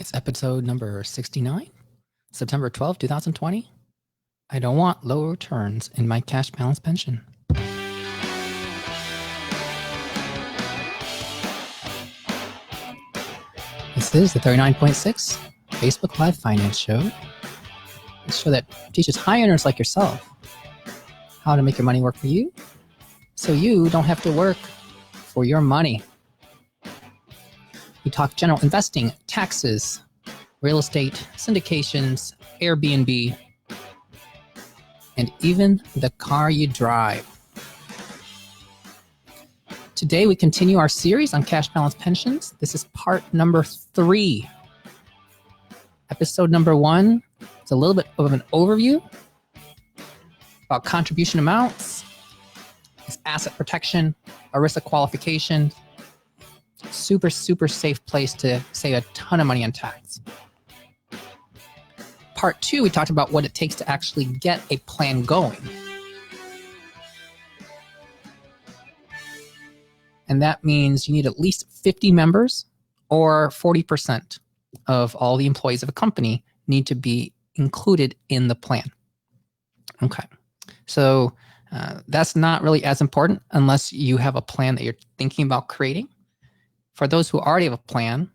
It's episode number 69, September 12, 2020. I don't want low returns in my cash balance pension. This is the 39.6 Facebook Live Finance Show. A show that teaches high earners like yourself how to make your money work for you so you don't have to work for your money. We talk general investing, taxes, real estate, syndications, Airbnb, and even the car you drive. Today we continue our series on cash balance pensions. This is part number 3. Episode number 1 is a little bit of an overview about contribution amounts, it's asset protection, ERISA qualification. Super safe place to save a ton of money on tax. Part 2, we talked about what it takes to actually get a plan going. And that means you need at least 50 members, or 40% of all the employees of a company need to be included in the plan. Okay, so that's not really as important unless you have a plan that you're thinking about creating. For those who already have a plan,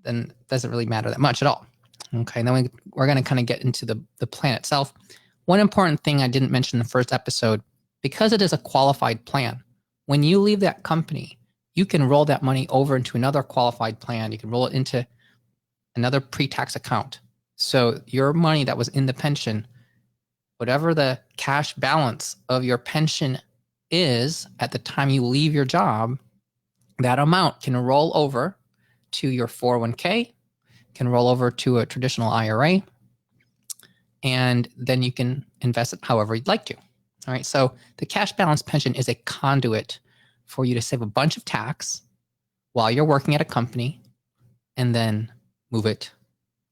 then it doesn't really matter that much at all. Okay, and then we're going to kind of get into the plan itself. One important thing I didn't mention in the first episode, because it is a qualified plan, when you leave that company, you can roll that money over into another qualified plan. You can roll it into another pre-tax account. So your money that was in the pension, whatever the cash balance of your pension is at the time you leave your job, that amount can roll over to your 401k, can roll over to a traditional IRA, and then you can invest it however you'd like to. All right, so the cash balance pension is a conduit for you to save a bunch of tax while you're working at a company and then move it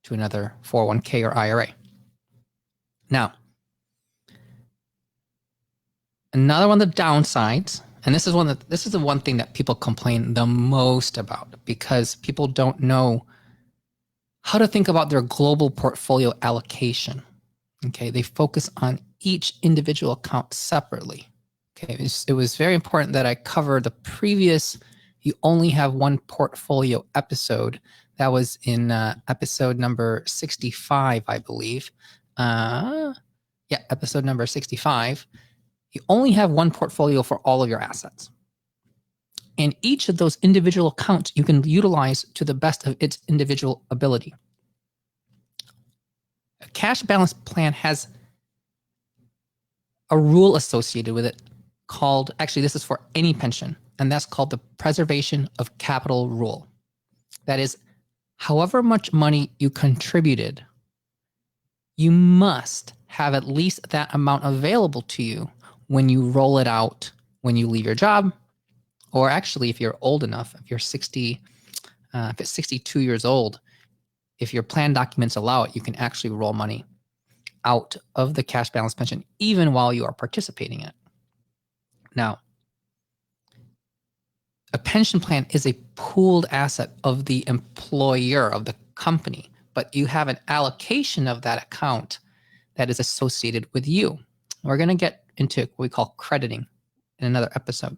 to another 401k or IRA. Now, another one of the downsides, and this is the one thing that people complain the most about because people don't know how to think about their global portfolio allocation. Okay, they focus on each individual account separately. Okay, it was very important that I cover the previous You Only Have One Portfolio episode. That was in episode number 65, I believe. Episode number 65. You only have one portfolio for all of your assets. And each of those individual accounts you can utilize to the best of its individual ability. A cash balance plan has a rule associated with it called, actually this is for any pension, and that's called the preservation of capital rule. That is, however much money you contributed, you must have at least that amount available to you when you roll it out, when you leave your job, or actually if you're old enough, if you're 60, if it's 62 years old, if your plan documents allow it, you can actually roll money out of the cash balance pension even while you are participating in it. Now, a pension plan is a pooled asset of the employer, of the company, but you have an allocation of that account that is associated with you. We're going to get into what we call crediting in another episode.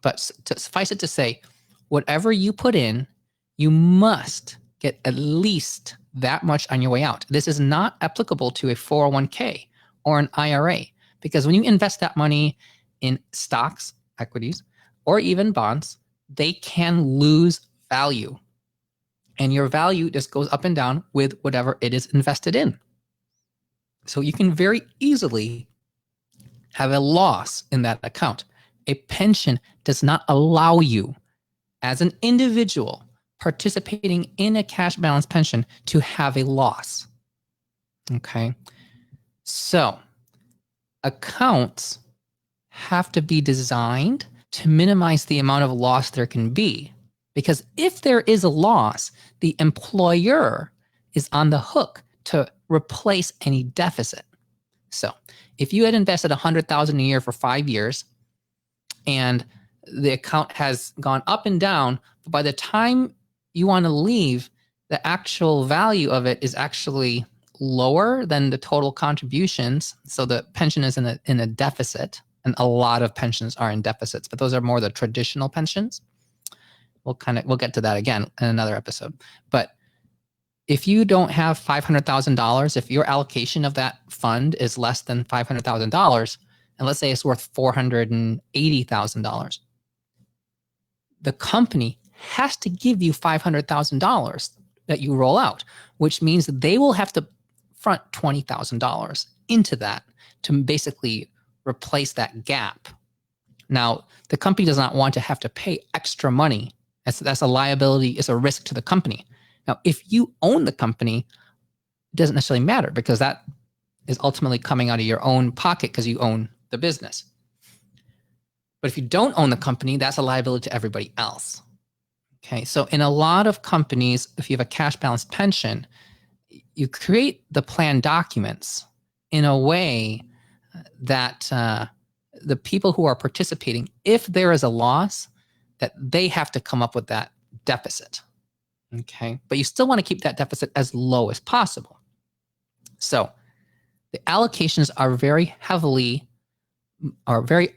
But to suffice it to say, whatever you put in, you must get at least that much on your way out. This is not applicable to a 401k or an IRA, because when you invest that money in stocks, equities, or even bonds, they can lose value. And your value just goes up and down with whatever it is invested in. So you can very easily have a loss in that account. A pension does not allow you, as an individual participating in a cash balance pension, to have a loss. Okay? So, accounts have to be designed to minimize the amount of loss there can be. Because if there is a loss, the employer is on the hook to replace any deficit. So, if you had invested $100,000 a year for 5 years, and the account has gone up and down, but by the time you want to leave, the actual value of it is actually lower than the total contributions. So the pension is in a deficit, and a lot of pensions are in deficits, but those are more the traditional pensions. We'll get to that again in another episode. But if you don't have $500,000, if your allocation of that fund is less than $500,000, and let's say it's worth $480,000, the company has to give you $500,000 that you roll out, which means that they will have to front $20,000 into that to basically replace that gap. Now, the company does not want to have to pay extra money. That's a liability, it's a risk to the company. Now, if you own the company, it doesn't necessarily matter because that is ultimately coming out of your own pocket because you own the business. But if you don't own the company, that's a liability to everybody else. Okay, so in a lot of companies, if you have a cash balance pension, you create the plan documents in a way that the people who are participating, if there is a loss, that they have to come up with that deficit. Okay, but you still want to keep that deficit as low as possible. So the allocations are very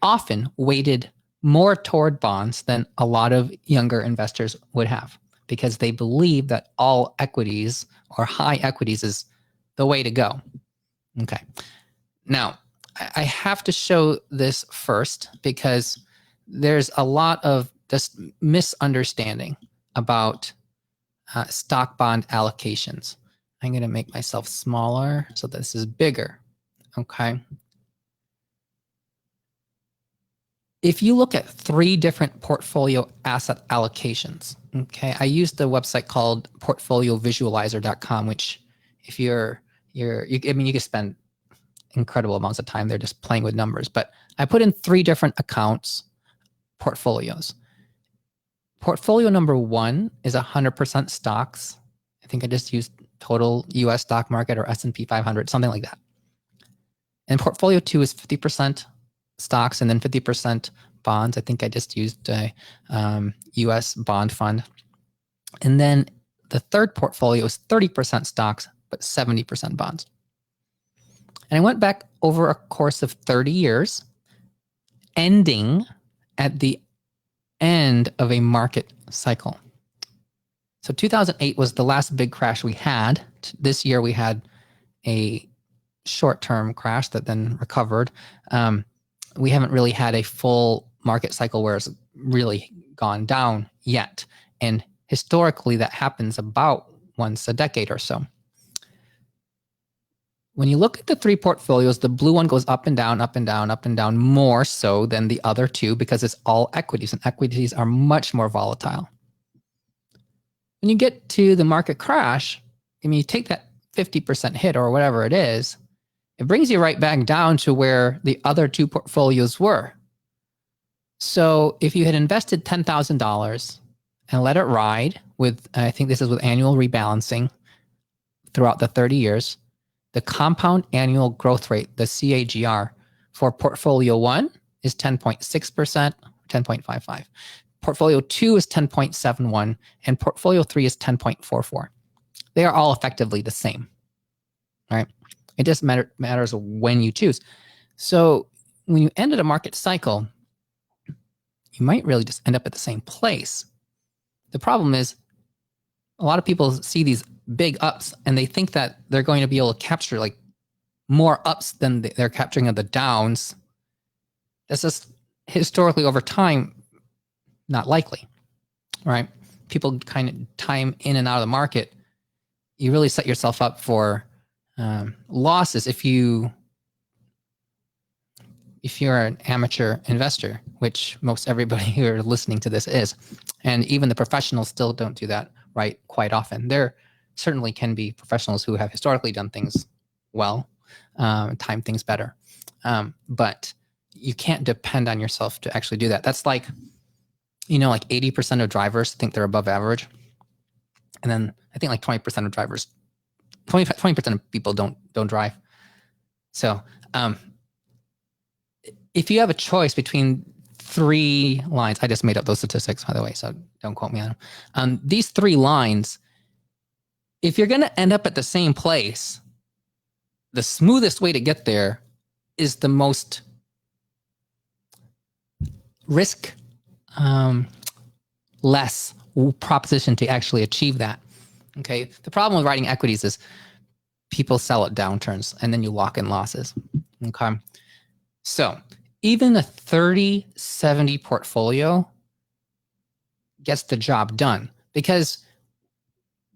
often weighted more toward bonds than a lot of younger investors would have, because they believe that all equities or high equities is the way to go. Okay. Now, I have to show this first because there's a lot of just misunderstanding about stock bond allocations. I'm going to make myself smaller so this is bigger. Okay. If you look at 3 different portfolio asset allocations, okay, I used a website called portfoliovisualizer.com, which if you can spend incredible amounts of time there just playing with numbers, but I put in 3 different accounts, portfolios. Portfolio number 1 is 100% stocks. I think I just used total US stock market or S&P 500, something like that. And portfolio 2 is 50% stocks and then 50% bonds. I think I just used a US bond fund. And then the third portfolio is 30% stocks, but 70% bonds. And I went back over a course of 30 years, ending at the end of a market cycle. So 2008 was the last big crash we had. This year we had a short-term crash that then recovered. We haven't really had a full market cycle where it's really gone down yet. And historically, that happens about once a decade or so. When you look at the 3 portfolios, the blue one goes up and down, up and down, up and down, more so than the other 2 because it's all equities, and equities are much more volatile. When you get to the market crash, you take that 50% hit or whatever it is, it brings you right back down to where the other 2 portfolios were. So if you had invested $10,000 and let it ride with, I think this is with annual rebalancing throughout the 30 years, the compound annual growth rate, the CAGR, for portfolio 1 is 10.6%, 10.55. Portfolio 2 is 10.71, and portfolio 3 is 10.44. They are all effectively the same, right? It just matters when you choose. So when you end at a market cycle, you might really just end up at the same place. The problem is a lot of people see these big ups and they think that they're going to be able to capture like more ups than they're capturing of the downs. That's just historically over time, not likely, right? People kind of time in and out of the market. You really set yourself up for losses if you're an amateur investor, which most everybody who are listening to this is. And even the professionals still don't do that right quite often. There certainly can be professionals who have historically done things well, time things better. But you can't depend on yourself to actually do that. That's like 80% of drivers think they're above average. And then I think like 20% of drivers, 20% of people don't drive. So if you have a choice between 3 lines, I just made up those statistics, by the way, so don't quote me on them. These 3 lines, if you're going to end up at the same place, the smoothest way to get there is the most risk less proposition to actually achieve that. Okay. The problem with writing equities is people sell at downturns and then you lock in losses. Okay. So even a 30-70 portfolio gets the job done, because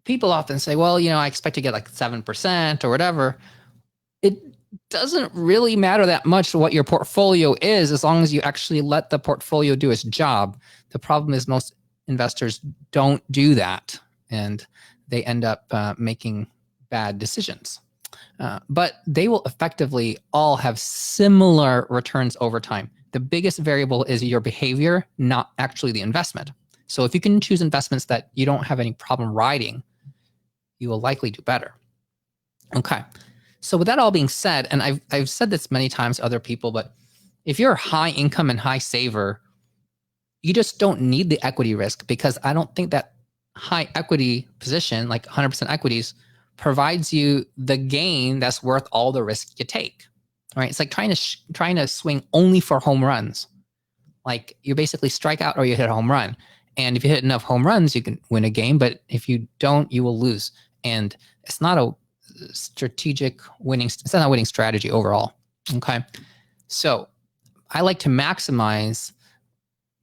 people often say, well, I expect to get like 7% or whatever. It doesn't really matter that much what your portfolio is, as long as you actually let the portfolio do its job. The problem is most investors don't do that, and they end up making bad decisions. But they will effectively all have similar returns over time. The biggest variable is your behavior, not actually the investment. So if you can choose investments that you don't have any problem riding, you will likely do better. Okay. So with that all being said, and I've said this many times to other people, but if you're a high income and high saver, you just don't need the equity risk, because I don't think that high equity position, like 100% equities, provides you the gain that's worth all the risk you take, right? It's like trying to swing only for home runs. Like you basically strike out or you hit a home run. And if you hit enough home runs, you can win a game. But if you don't, you will lose. And it's not a strategic winning. It's not a winning strategy overall. Okay. So I like to maximize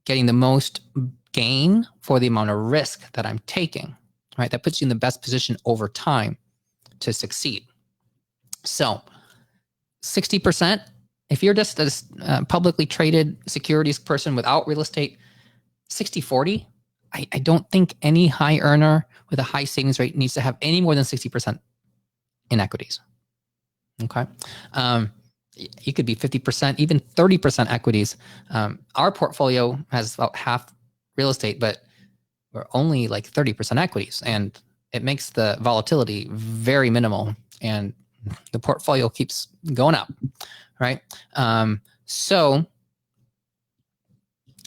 getting the most gain for the amount of risk that I'm taking, right? That puts you in the best position over time to succeed. So 60%, if you're just a publicly traded securities person without real estate, 60-40, I don't think any high earner with a high savings rate needs to have any more than 60% in equities. Okay. You could be 50%, even 30% equities. Our portfolio has about half real estate, but we're only like 30% equities, and it makes the volatility very minimal, and the portfolio keeps going up, right? So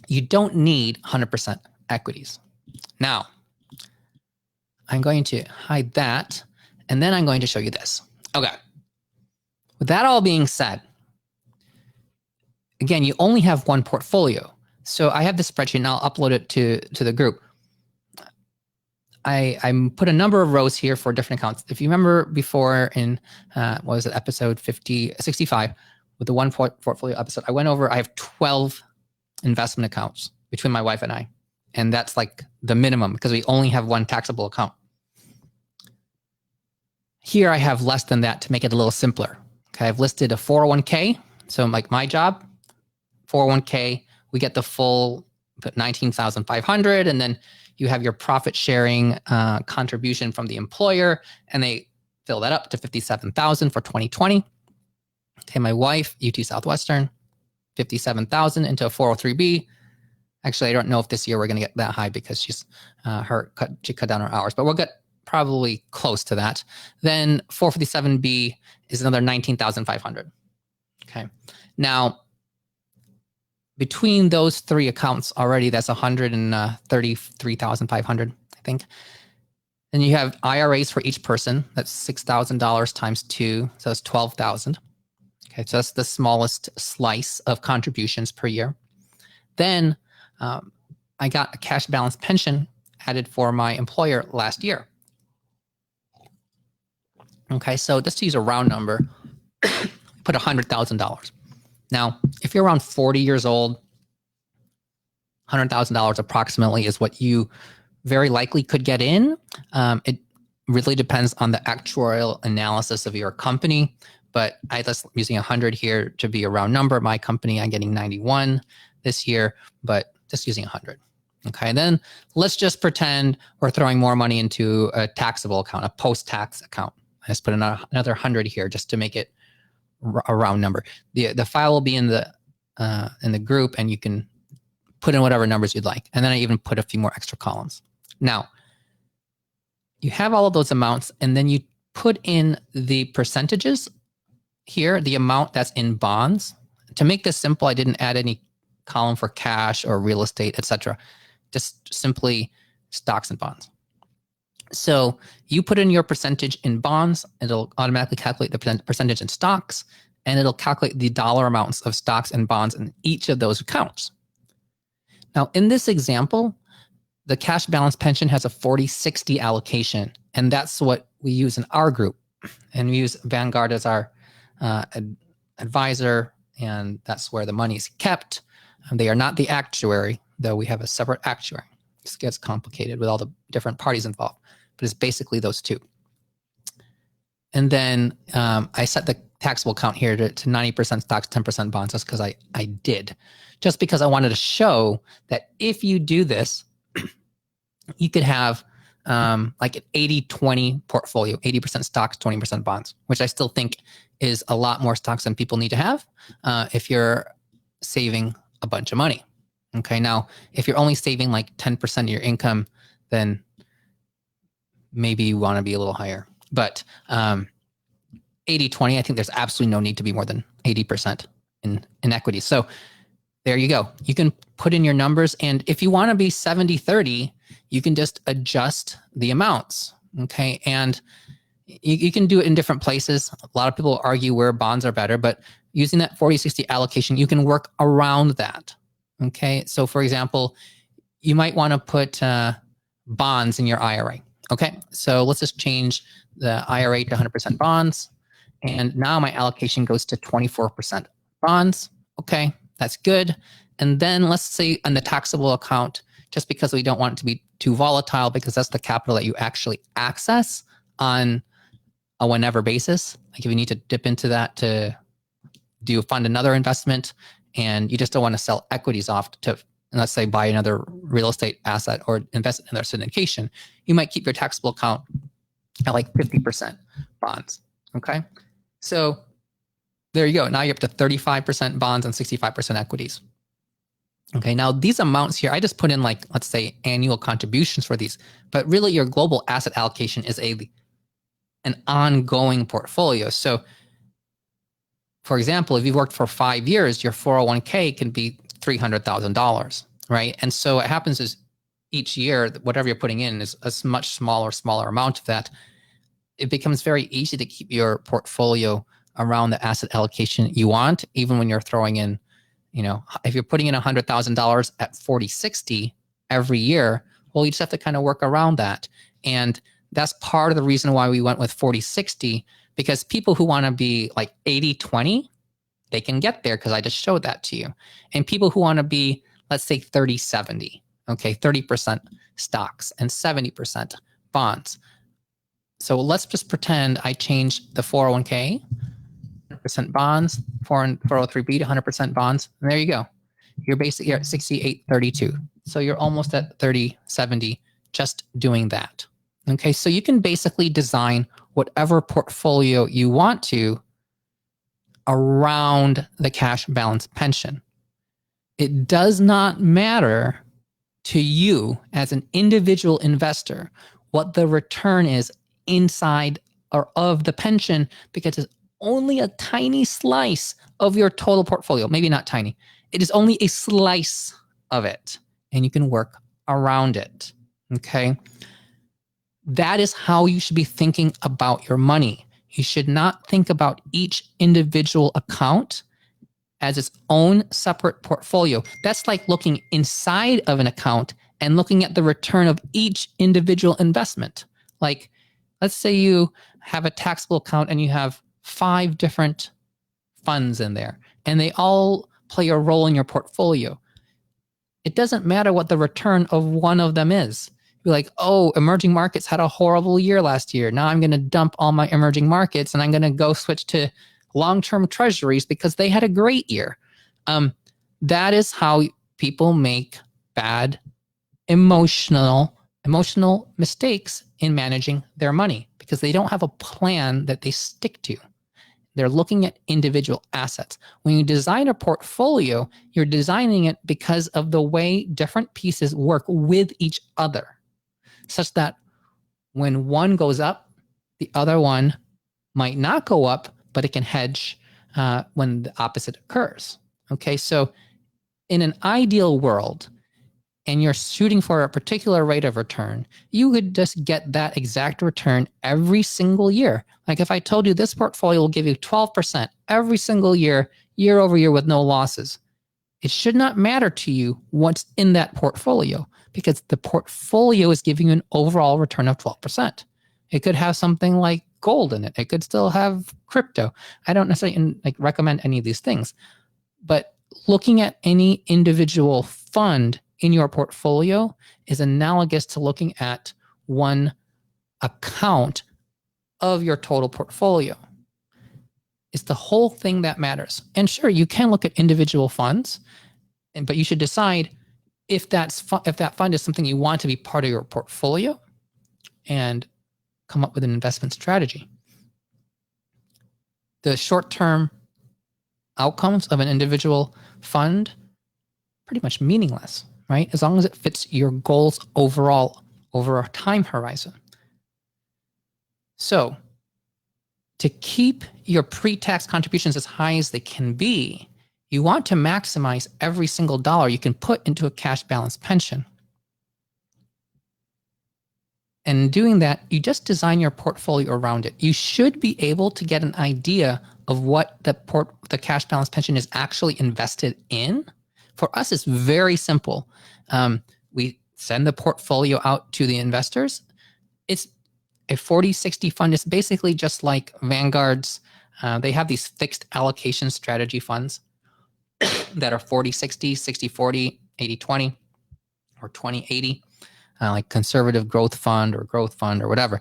you don't need 100% equities. Now, I'm going to hide that, and then I'm going to show you this. Okay. With that all being said, again, you only have one portfolio. So I have this spreadsheet, and I'll upload it to the group. I put a number of rows here for different accounts. If you remember before in, what was it, episode 65, with the one portfolio episode, I went over, I have 12 investment accounts between my wife and I. And that's like the minimum, because we only have one taxable account. Here I have less than that to make it a little simpler. Okay, I've listed a 401k. So like my job, 401k, we get the full 19,500, and then you have your profit sharing contribution from the employer, and they fill that up to 57,000 for 2020. Okay, my wife, UT Southwestern, 57,000 into a 403b. Actually, I don't know if this year we're going to get that high, because she cut down her hours, but we'll get probably close to that. Then 457b is another 19,500. Okay. Now, between those three accounts already, that's 133,500, I think. Then you have IRAs for each person. That's $6,000 times 2, so that's 12,000. Okay, so that's the smallest slice of contributions per year. Then I got a cash balance pension added for my employer last year. Okay, so just to use a round number, put $100,000. Now, if you're around 40 years old, $100,000 approximately is what you very likely could get in. It really depends on the actuarial analysis of your company, but I just using 100 here to be a round number. My company, I'm getting 91 this year, but just using 100. Okay, and then let's just pretend we're throwing more money into a taxable account, a post-tax account. I just put another 100 here just to make it a round number. The file will be in the group, and you can put in whatever numbers you'd like. And then I even put a few more extra columns. Now, you have all of those amounts, and then you put in the percentages here, the amount that's in bonds. To make this simple, I didn't add any column for cash or real estate, etc. Just simply stocks and bonds. So you put in your percentage in bonds, it'll automatically calculate the percentage in stocks, and it'll calculate the dollar amounts of stocks and bonds in each of those accounts. Now, in this example, the cash balance pension has a 40-60 allocation, and that's what we use in our group. And we use Vanguard as our advisor, and that's where the money is kept. They are not the actuary, though we have a separate actuary. This gets complicated with all the different parties involved, but it's basically those two. And then I set the taxable account here to 90% stocks, 10% bonds, just because I did. Just because I wanted to show that if you do this, you could have like an 80-20 portfolio, 80% stocks, 20% bonds, which I still think is a lot more stocks than people need to have if you're saving a bunch of money. Okay, now if you're only saving like 10% of your income, then maybe you want to be a little higher. But 80-20, I think there's absolutely no need to be more than 80% in equity. So there you go. You can put in your numbers, and if you want to be 70-30, you can just adjust the amounts. Okay, and you can do it in different places. A lot of people argue where bonds are better, but using that 40-60 allocation, you can work around that. Okay, so for example, you might want to put bonds in your IRA. Okay, so let's just change the IRA to 100% bonds. And now my allocation goes to 24% bonds. Okay, that's good. And then let's say on the taxable account, just because we don't want it to be too volatile, because that's the capital that you actually access on a whenever basis. Like if you need to dip into that to fund another investment, and you just don't want to sell equities off to, let's say, buy another real estate asset or invest in another syndication, you might keep your taxable account at like 50% bonds. Okay, so there you go. Now you're up to 35% bonds and 65% equities. Okay, now these amounts here, I just put in like, let's say, annual contributions for these, but really your global asset allocation is an ongoing portfolio. So for example, if you've worked for 5 years, your 401k can be $300,000, right? And so what happens is each year, whatever you're putting in is a much smaller amount of that. It becomes very easy to keep your portfolio around the asset allocation you want, even when you're throwing in, if you're putting in $100,000 at 40-60 every year, well, you just have to kind of work around that. And that's part of the reason why we went with 40-60, because people who want to be like 80-20, they can get there because I just showed that to you. And people who want to be, let's say 30-70, okay, 30% stocks and 70% bonds. So let's just pretend I changed the 401k, 100% bonds, 403b to 100% bonds. And there you go. You're basically at 68-32. So you're almost at 30-70 just doing that. Okay, so you can basically design whatever portfolio you want to around the cash balance pension. It does not matter to you as an individual investor what the return is inside or of the pension, because it's only a tiny slice of your total portfolio. Maybe not tiny. It is only a slice of it, and you can work around it. Okay. That is how you should be thinking about your money. You should not think about each individual account as its own separate portfolio. That's like looking inside of an account and looking at the return of each individual investment. Like, let's say you have a taxable account and you have 5 different funds in there, and they all play a role in your portfolio. It doesn't matter what the return of one of them is. You're like, oh, emerging markets had a horrible year last year. Now I'm going to dump all my emerging markets and I'm going to go switch to long-term treasuries because they had a great year. That is how people make bad emotional mistakes in managing their money, because they don't have a plan that they stick to. They're looking at individual assets. When you design a portfolio, you're designing it because of the way different pieces work with each other, such that when one goes up, the other one might not go up, but it can hedge when the opposite occurs. Okay, so in an ideal world, and you're shooting for a particular rate of return, you could just get that exact return every single year. Like if I told you this portfolio will give you 12% every single year, year over year with no losses, it should not matter to you what's in that portfolio because the portfolio is giving you an overall return of 12%. It could have something like gold in it. It could still have crypto. I don't necessarily recommend any of these things, but looking at any individual fund in your portfolio is analogous to looking at one account of your total portfolio. It's the whole thing that matters. And sure, you can look at individual funds, but you should decide if that fund is something you want to be part of your portfolio and come up with an investment strategy. The short-term outcomes of an individual fund, pretty much meaningless, right? As long as it fits your goals overall over a time horizon. So to keep your pre-tax contributions as high as they can be, you want to maximize every single dollar you can put into a cash balance pension. And in doing that, you just design your portfolio around it. You should be able to get an idea of what the cash balance pension is actually invested in. For us, it's very simple. We send the portfolio out to the investors. It's a 40-60 fund. It's basically just like Vanguard's. They have these fixed allocation strategy funds that are 40-60, 60-40, 80-20, or 20-80. Like conservative growth fund or whatever.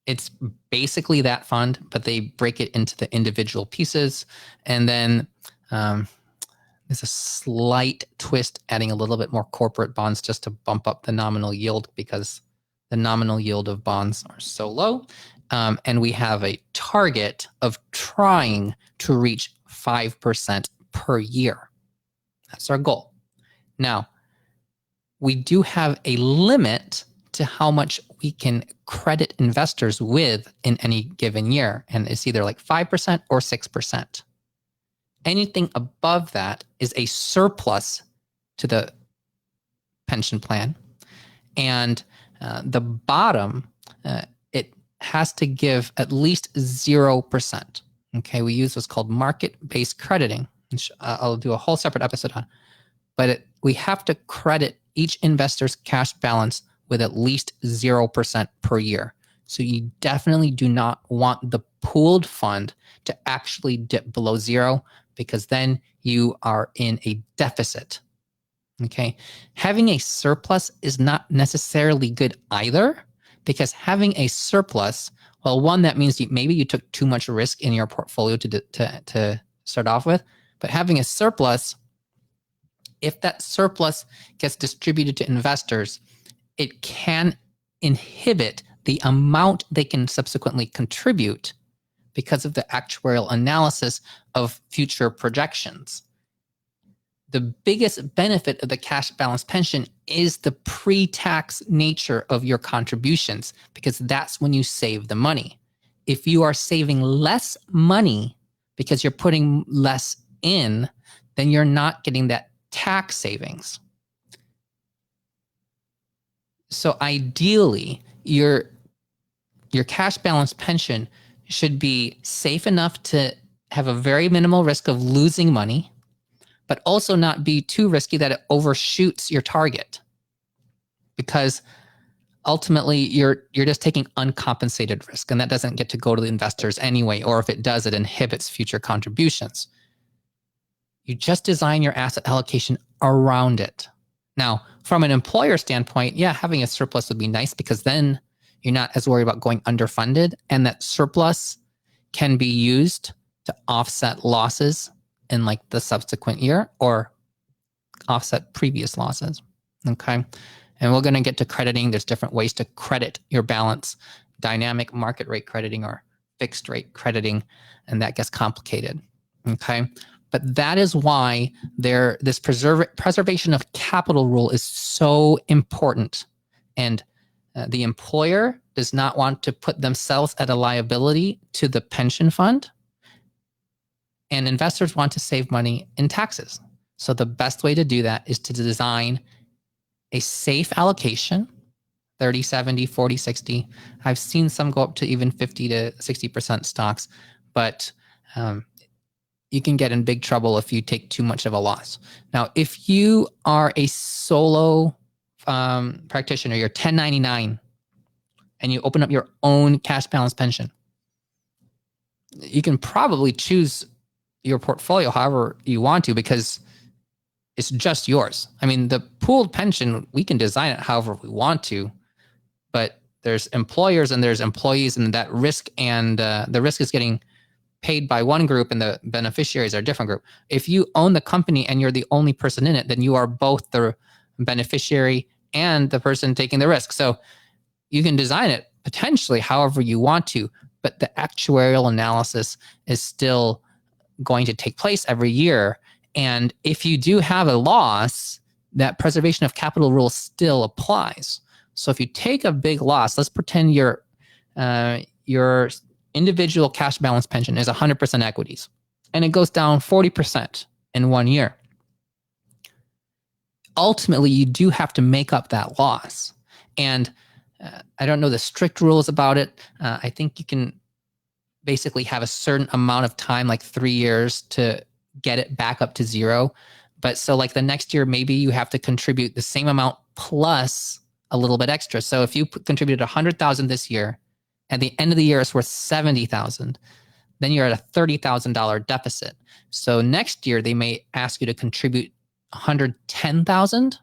It's basically that fund, but they break it into the individual pieces. And then there's a slight twist, adding a little bit more corporate bonds just to bump up the nominal yield because the nominal yield of bonds are so low. And we have a target of trying to reach 5% per year. That's our goal. Now, we do have a limit to how much we can credit investors with in any given year. And it's either like 5% or 6%. Anything above that is a surplus to the pension plan. And the bottom, it has to give at least 0%. Okay, we use what's called market-based crediting, which I'll do a whole separate episode on. But we have to credit each investor's cash balance with at least 0% per year. So you definitely do not want the pooled fund to actually dip below zero because then you are in a deficit. Okay. Having a surplus is not necessarily good either because having a surplus, well, one, that means maybe you took too much risk in your portfolio to start off with, but having a surplus, if that surplus gets distributed to investors, it can inhibit the amount they can subsequently contribute because of the actuarial analysis of future projections. The biggest benefit of the cash balance pension is the pre-tax nature of your contributions because that's when you save the money. If you are saving less money because you're putting less in, then you're not getting that tax savings. So ideally, your cash balance pension should be safe enough to have a very minimal risk of losing money, but also not be too risky that it overshoots your target. Because ultimately, you're just taking uncompensated risk, and that doesn't get to go to the investors anyway, or if it does, it inhibits future contributions. You just design your asset allocation around it. Now, from an employer standpoint, yeah, having a surplus would be nice because then you're not as worried about going underfunded, and that surplus can be used to offset losses in like the subsequent year or offset previous losses. Okay. And we're going to get to crediting. There's different ways to credit your balance, dynamic market rate crediting or fixed rate crediting, and that gets complicated. Okay. But that is why this preservation of capital rule is so important. And the employer does not want to put themselves at a liability to the pension fund. And investors want to save money in taxes. So the best way to do that is to design a safe allocation, 30, 70, 40, 60. I've seen some go up to even 50 to 60% stocks, but you can get in big trouble if you take too much of a loss. Now, if you are a solo practitioner, you're 1099, and you open up your own cash balance pension, you can probably choose your portfolio however you want to because it's just yours. I mean, the pooled pension, we can design it however we want to, but there's employers and there's employees, and that risk and the risk is getting paid by one group and the beneficiaries are a different group. If you own the company and you're the only person in it, then you are both the beneficiary and the person taking the risk. So you can design it potentially however you want to, but the actuarial analysis is still going to take place every year. And if you do have a loss, that preservation of capital rule still applies. So if you take a big loss, let's pretend your individual cash balance pension is 100% equities, and it goes down 40% in 1 year. Ultimately, you do have to make up that loss. And I don't know the strict rules about it. I think you can basically have a certain amount of time, like 3 years, to get it back up to zero. But so like the next year, maybe you have to contribute the same amount plus a little bit extra. So if you contributed 100,000 this year, at the end of the year it's worth 70,000, then you're at a $30,000 deficit. So next year they may ask you to contribute 110,000,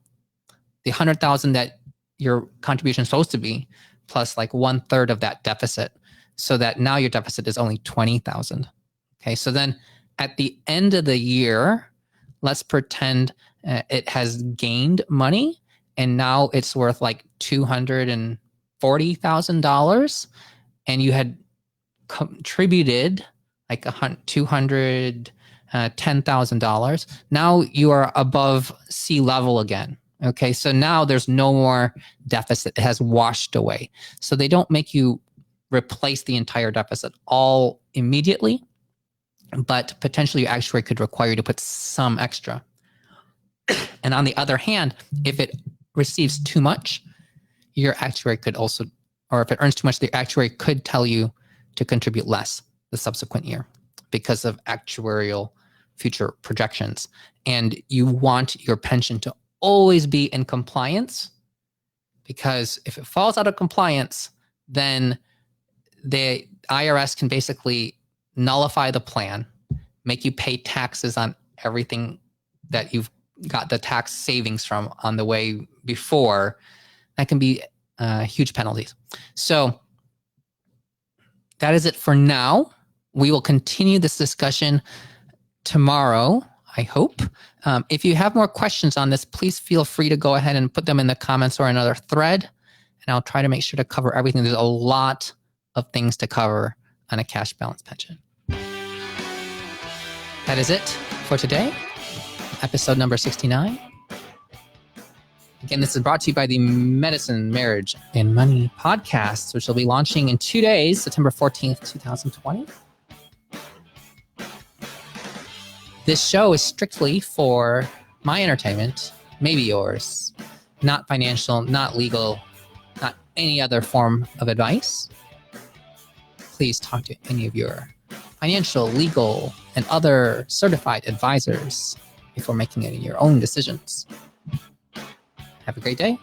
the 100,000 that your contribution is supposed to be, plus like 1/3 of that deficit, so that now your deficit is only 20,000. Okay, so then at the end of the year, let's pretend it has gained money and now it's worth like $240,000, and you had contributed like $210,000. Now you are above sea level again. Okay, so now there's no more deficit. It has washed away. So they don't make you replace the entire deficit all immediately, but potentially your actuary could require you to put some extra. And on the other hand, if it receives too much, your actuary could also, or if it earns too much, the actuary could tell you to contribute less the subsequent year because of actuarial future projections. And you want your pension to always be in compliance, because if it falls out of compliance, then the IRS can basically nullify the plan, make you pay taxes on everything that you've got the tax savings from on the way before. That can be huge penalties. So that is it for now. We will continue this discussion tomorrow, I hope. If you have more questions on this, please feel free to go ahead and put them in the comments or another thread, and I'll try to make sure to cover everything. There's a lot of things to cover on a cash balance pension. That is it for today, episode number 69. Again, this is brought to you by the Medicine, Marriage, and Money podcast, which will be launching in 2 days, September 14th, 2020. This show is strictly for my entertainment, maybe yours, not financial, not legal, not any other form of advice. Please talk to any of your financial, legal, and other certified advisors before making any of your own decisions. Have a great day.